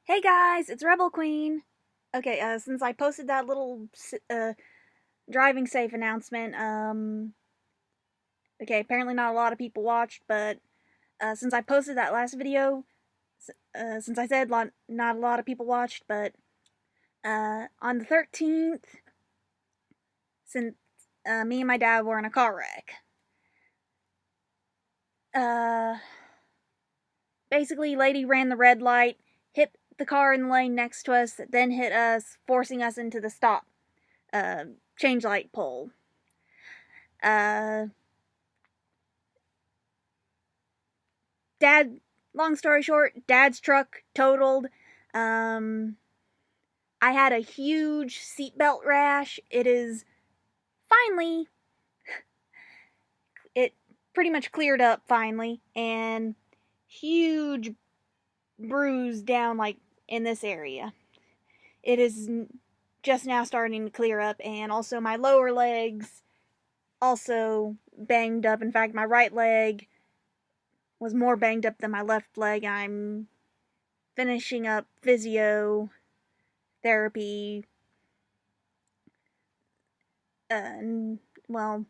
Hey guys, it's RebelQueen. Okay, since I posted that little driving safe announcement, okay, apparently not a lot of people watched, but since I posted that last video, since I said not a lot of people watched, but on the 13th, since me and my dad were in a car wreck, uh, basically, lady ran the red light, hit the car in the lane next to us, then hit us, forcing us into the stop change light pole. Dad, long story short, Dad's truck totaled. I had a huge seatbelt rash. It pretty much cleared up finally, and huge bruise down like in this area. It is just now starting to clear up, and also my lower legs also banged up. In fact, my right leg was more banged up than my left leg. I'm finishing up physio therapy. Well,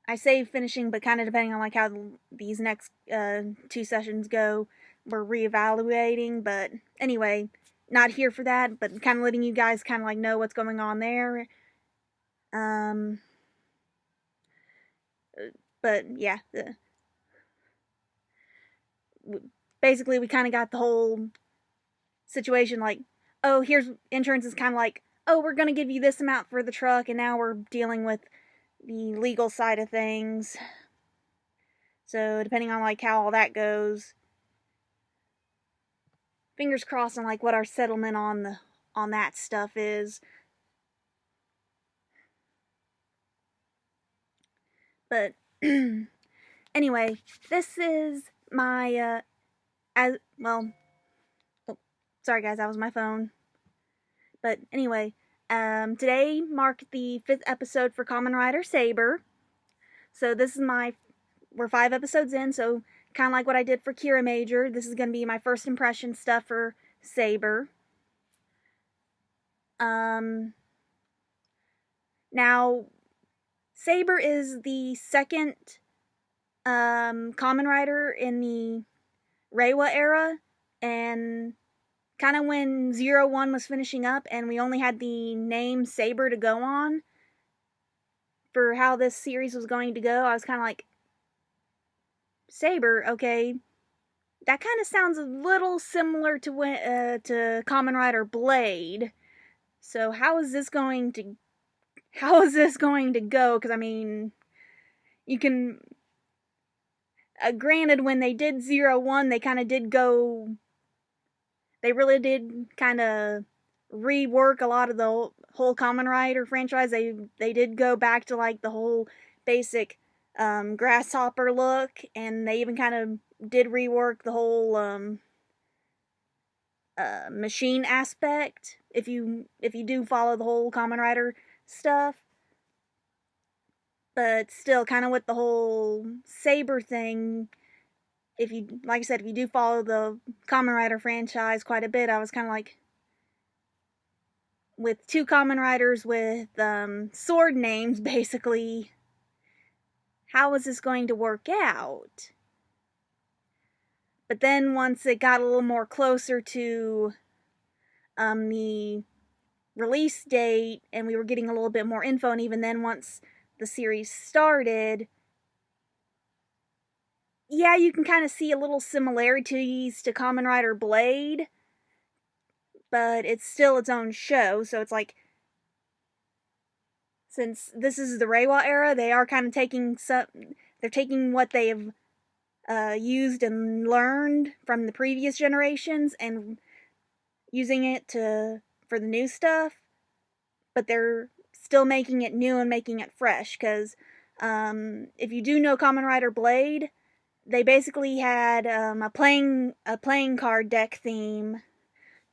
I say finishing, but kind of depending on like how these next two sessions go, we're reevaluating. But anyway, not here for that, but kind of letting you guys kind of like know what's going on there. But yeah, basically we kind of got the whole situation like, oh, here's insurance is kind of like, oh, we're gonna give you this amount for the truck, and now we're dealing with the legal side of things. So depending on like how all that goes, fingers crossed on like what our settlement on that stuff is. But anyway, this is my as well. Oh, sorry guys, that was my phone. But anyway, today marked the 5th episode for Kamen Rider Saber. So this is we're 5 episodes in, so kind of like what I did for Kira Major, this is going to be my first impression stuff for Saber. Now, Saber is the second Kamen Rider in the Reiwa era, and kind of when 01 was finishing up and we only had the name Saber to go on for how this series was going to go, I was kind of like, Saber, okay, that kind of sounds a little similar to Kamen Rider Blade. So how is this going to go? Because I mean, you can. Granted, when they did 01, they kind of did go. They really did kind of rework a lot of the whole Kamen Rider franchise. They did go back to like the whole basic grasshopper look, and they even kind of did rework the whole machine aspect. If you do follow the whole Kamen Rider stuff. But still, kind of with the whole Saber thing, if you, like I said, if you do follow the Kamen Rider franchise quite a bit, I was kind of like, with 2 Kamen Riders with sword names, basically, how is this going to work out? But then once it got a little more closer to the release date, and we were getting a little bit more info, and even then once the series started, yeah, you can kind of see a little similarities to Kamen Rider Blade, but it's still its own show, so it's like, since this is the Reiwa era, they are kind of they're taking what they've used and learned from the previous generations and using it for the new stuff, but they're still making it new and making it fresh, because if you do know Kamen Rider Blade, they basically had a playing card theme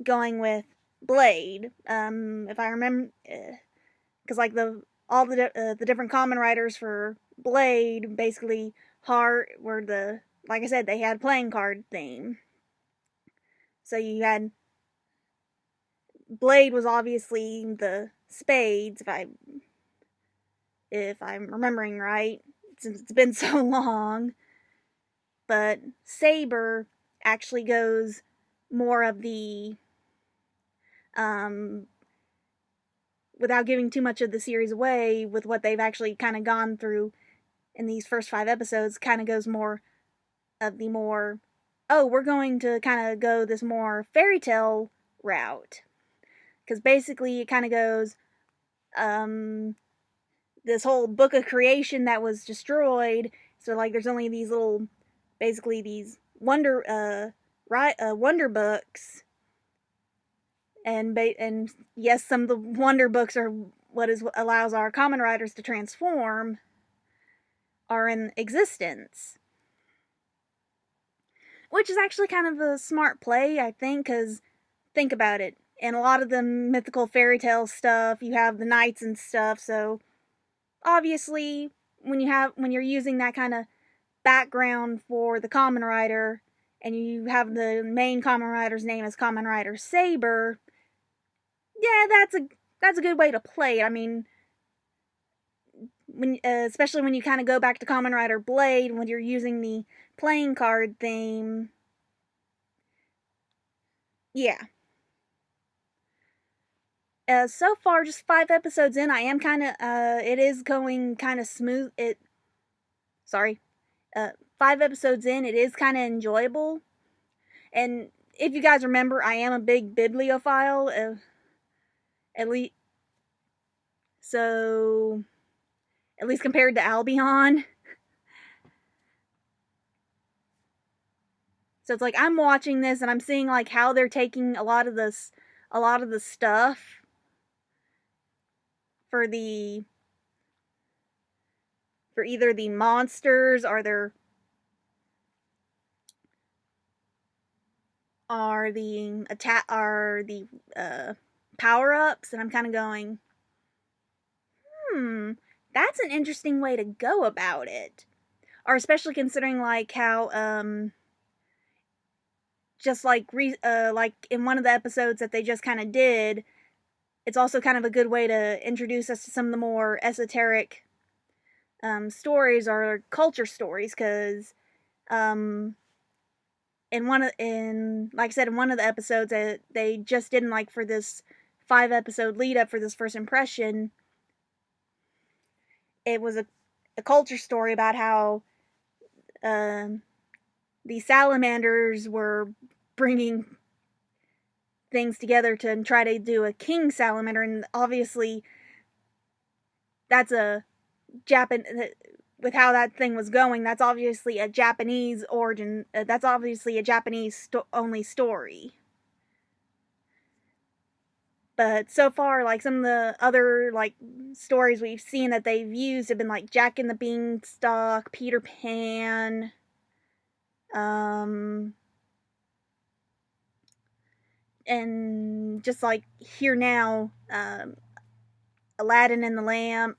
going with Blade. If I remember, because like all the different Kamen Riders for Blade basically like I said, they had playing card theme. So you had Blade was obviously the spades, if I'm remembering right, since it's been so long. But Saber actually goes more of the um, without giving too much of the series away, with what they've actually kind of gone through in these first 5 episodes, kind of goes more of the more, oh, we're going to kind of go this more fairy tale route. Because basically it kind of goes, this whole book of creation that was destroyed. So like there's only these little, basically these wonder books, and yes, some of the wonder books are what allows our Kamen Riders to transform, are in existence, which is actually kind of a smart play, I think, because think about it. In a lot of the mythical fairy tale stuff, you have the knights and stuff, so obviously when you're using that kind of background for the Kamen Rider, and you have the main Kamen Rider's name as Kamen Rider Saber, yeah, that's a good way to play it. I mean, especially when you kind of go back to Kamen Rider Blade, when you're using the playing card theme. Yeah. So far, just 5 episodes in, I am kind of, it is going kind of smooth. Sorry. 5 episodes in, it is kind of enjoyable. And if you guys remember, I am a big bibliophile, at least, so, at least compared to Albion. So it's like, I'm watching this and I'm seeing like how they're taking a lot of the stuff for either the monsters or the power ups, and I'm kind of going, that's an interesting way to go about it. Or especially considering like how just like in one of the episodes that they just kind of did, it's also kind of a good way to introduce us to some of the more esoteric stories or culture stories, because like I said, in one of the episodes that they just didn't, like, for this 5 episode lead up for this first impression, it was a culture story about how the salamanders were bringing things together to try to do a king salamander, and obviously that's a with how that thing was going, that's obviously a Japanese origin. That's obviously a Japanese only story. But so far, like, some of the other, like, stories we've seen that they've used have been like Jack and the Beanstalk, Peter Pan, and just like here now, Aladdin and the Lamp.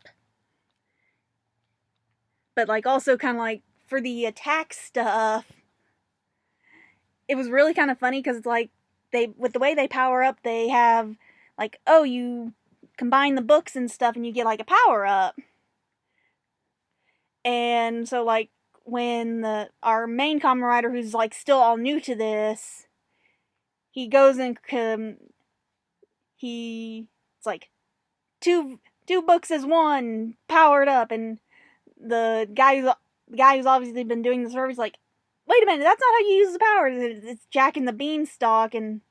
But like also kind of like for the attack stuff, it was really kind of funny because it's like with the way they power up, they have like, oh, you combine the books and stuff and you get like a power up. And so like when our main Kamen Rider, who's like still all new to this, he goes and it's like two books as one powered up, and the guy who's obviously been doing the service like, wait a minute, that's not how you use the power. It's Jack and the Beanstalk. And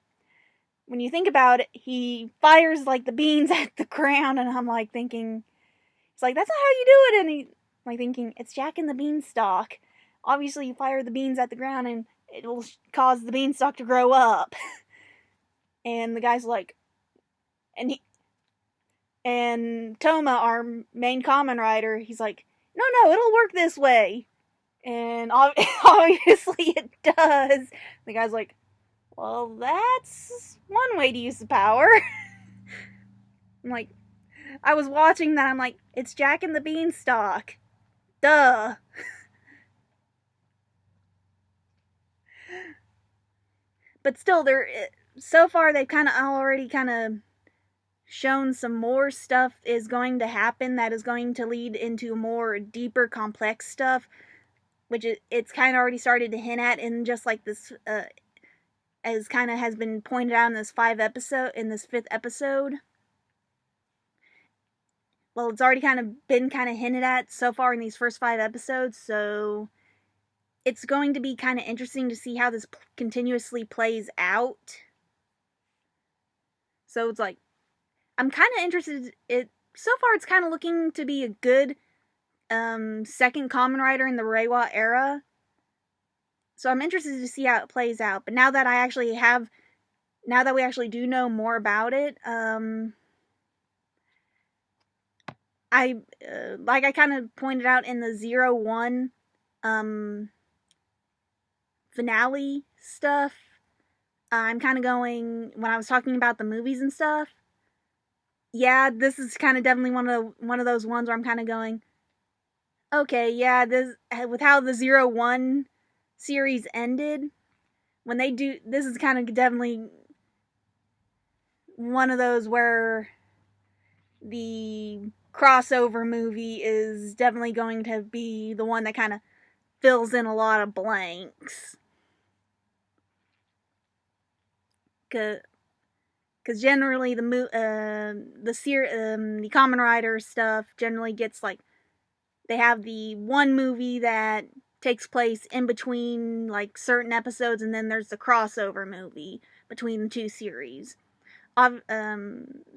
when you think about it, he fires like the beans at the ground, and I'm like thinking, it's like, that's not how you do it. And he like thinking, it's Jack and the Beanstalk. Obviously, you fire the beans at the ground, and it will cause the beanstalk to grow up. And the guy's like, and Toma, our main Kamen Rider, he's like, no, it'll work this way. And obviously it does. The guy's like, well, that's one way to use the power. I'm like, I was watching that, I'm like, it's Jack and the Beanstalk. Duh. But still, so far they've kind of already kind of shown some more stuff is going to happen that is going to lead into more deeper, complex stuff, which it's kind of already started to hint at in just like this, as kind of has been pointed out in this fifth episode. Well, it's already kind of been kind of hinted at so far in these first 5 episodes, so it's going to be kind of interesting to see how this continuously plays out. So it's like, I'm kind of interested. So far, it's kind of looking to be a good second Kamen Rider in the Reiwa era. So I'm interested to see how it plays out. But now that we actually do know more about it, like I kind of pointed out in the 0-1 finale stuff, I'm kind of going, when I was talking about the movies and stuff, yeah, this is kind of definitely one of those ones where I'm kind of going, okay, yeah, this, with how the 0-1 series ended, when they do, this is kind of definitely one of those where the crossover movie is definitely going to be the one that kind of fills in a lot of blanks. Because generally the Kamen Rider stuff generally gets like, they have the one movie that takes place in between like certain episodes, and then there's the crossover movie between the two series. The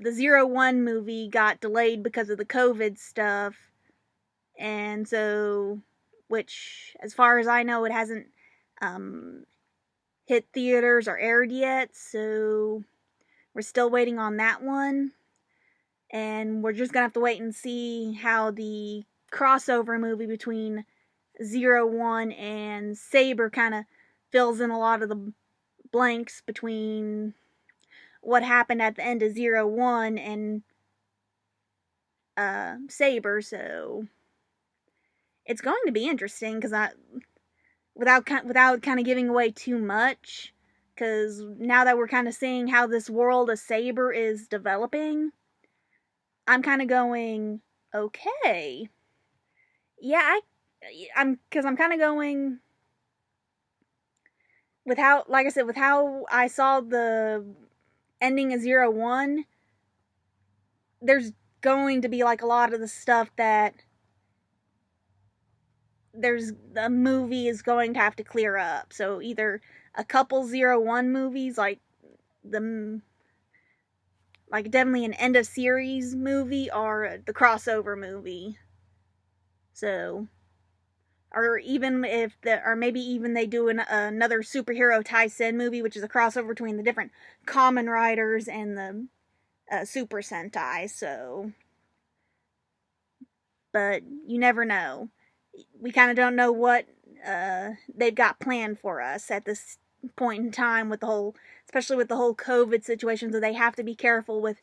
0-1 movie got delayed because of the COVID stuff, and so, which, as far as I know, it hasn't hit theaters or aired yet, so we're still waiting on that one, and we're just gonna have to wait and see how the crossover movie between 0-1 and Saber kind of fills in a lot of the blanks between what happened at the end of 0-1 and Saber. So it's going to be interesting, because without kind of giving away too much, because now that we're kind of seeing how this world of Saber is developing, I'm kind of going, okay, yeah, I'm kind of going, with how, like I said, with how I saw the ending of 0-1, there's going to be like a lot of the stuff that the movie is going to have to clear up. So either a couple 0-1 movies, like definitely an end of series movie, or the crossover movie. So, or maybe even they do another superhero Taisen movie, which is a crossover between the different Kamen Riders and the Super Sentai. So, but you never know. We kind of don't know what they've got planned for us at this point in time, especially with the whole COVID situation, so they have to be careful with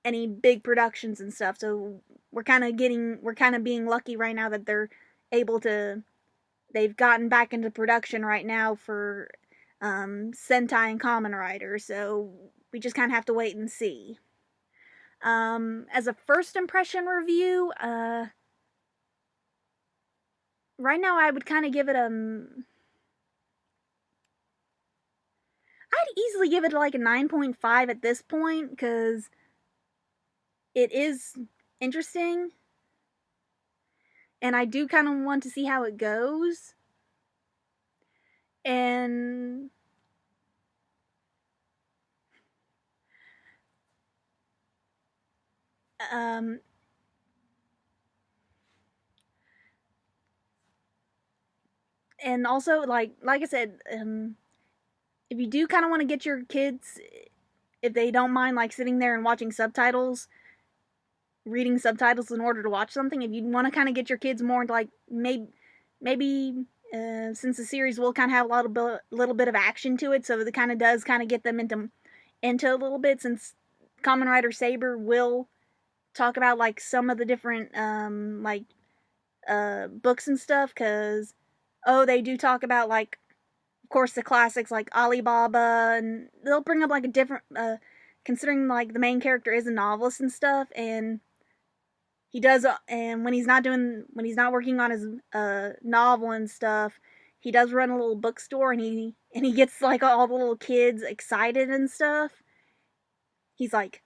any big productions and stuff. So we're kind of being lucky right now that they've gotten back into production right now for Sentai and Kamen Rider. So we just kind of have to wait and see. As a first impression review, right now I would kind of give it I'd easily give it like a 9.5 at this point, because it is interesting, and I do kind of want to see how it goes. And and also, like I said, if you do kind of want to get your kids, if they don't mind like sitting there and watching subtitles, reading subtitles in order to watch something, if you want to kind of get your kids more into like maybe since the series will kind of have a little bit of action to it, so it kind of does kind of get them into a little bit, since Kamen Rider Saber will talk about like some of the different books and stuff, because they do talk about like of course, the classics like Alibaba, and they'll bring up like a different, considering like the main character is a novelist and stuff, and he does, and when he's not working on his novel and stuff, he does run a little bookstore, and he gets like all the little kids excited and stuff. He's like,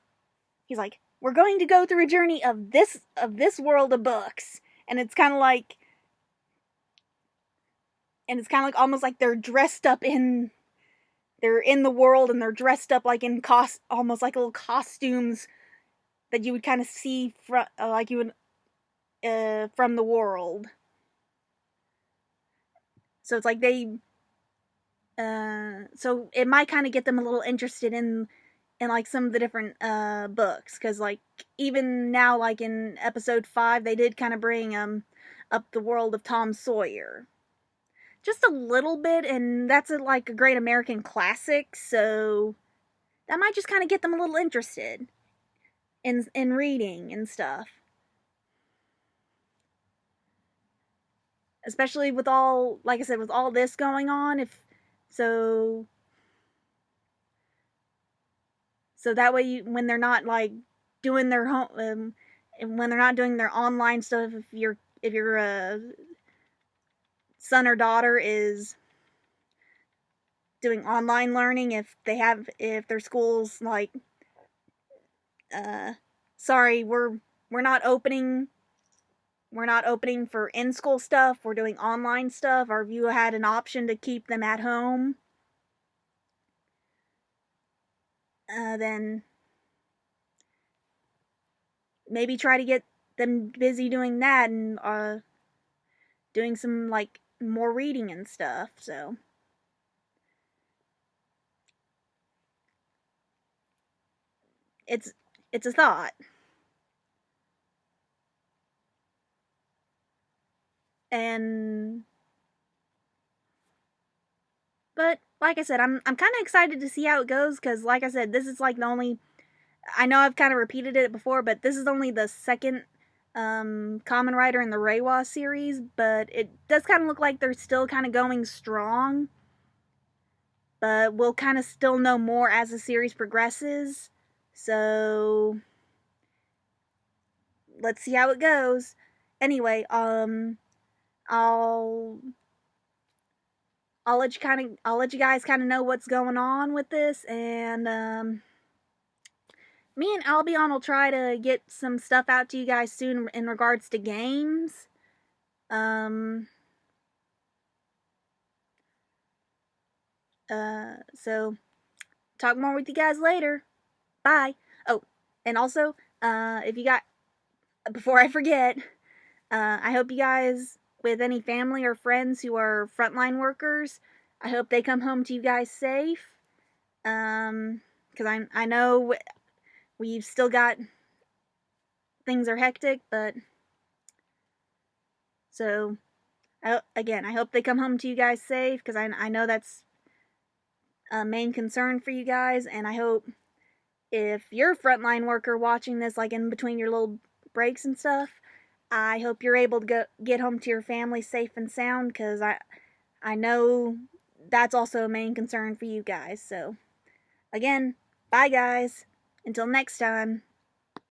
we're going to go through a journey of this world of books, and it's kind of like, almost like they're dressed up in. They're in the world, and they're dressed up like in almost like little costumes that you would kind of see from, like you would, from the world. So it's like so it might kind of get them a little interested in like some of the different books, because like even now, like in episode 5, they did kind of bring up the world of Tom Sawyer. Just a little bit, and that's like a great American classic, so that might just kind of get them a little interested in reading and stuff. Especially with all, like I said, with all this going on, so that way when they're not like doing their home, and when they're not doing their online stuff, if your son or daughter is doing online learning, if their school's like, sorry, we're not opening for in-school stuff, we're doing online stuff, or if you had an option to keep them at home, then maybe try to get them busy doing that, and doing some like more reading and stuff. So it's a thought. But like I said, I'm kind of excited to see how it goes, because like I said, this is like the only, I know I've kind of repeated it before, but this is only the second Kamen Rider in the Reiwa series, but it does kind of look like they're still kind of going strong. But we'll kind of still know more as the series progresses. So let's see how it goes. Anyway, I'll let you guys kind of know what's going on with this, and me and Albion will try to get some stuff out to you guys soon in regards to games. So talk more with you guys later. Bye. Oh, and also, if you got, before I forget, I hope you guys, with any family or friends who are frontline workers, I hope they come home to you guys safe. Because I know we've still got, things are hectic, but so again, I hope they come home to you guys safe, because I know that's a main concern for you guys, and I hope if you're a frontline worker watching this, like in between your little breaks and stuff, I hope you're able to get home to your family safe and sound, because I know that's also a main concern for you guys. So again, bye guys, until next time.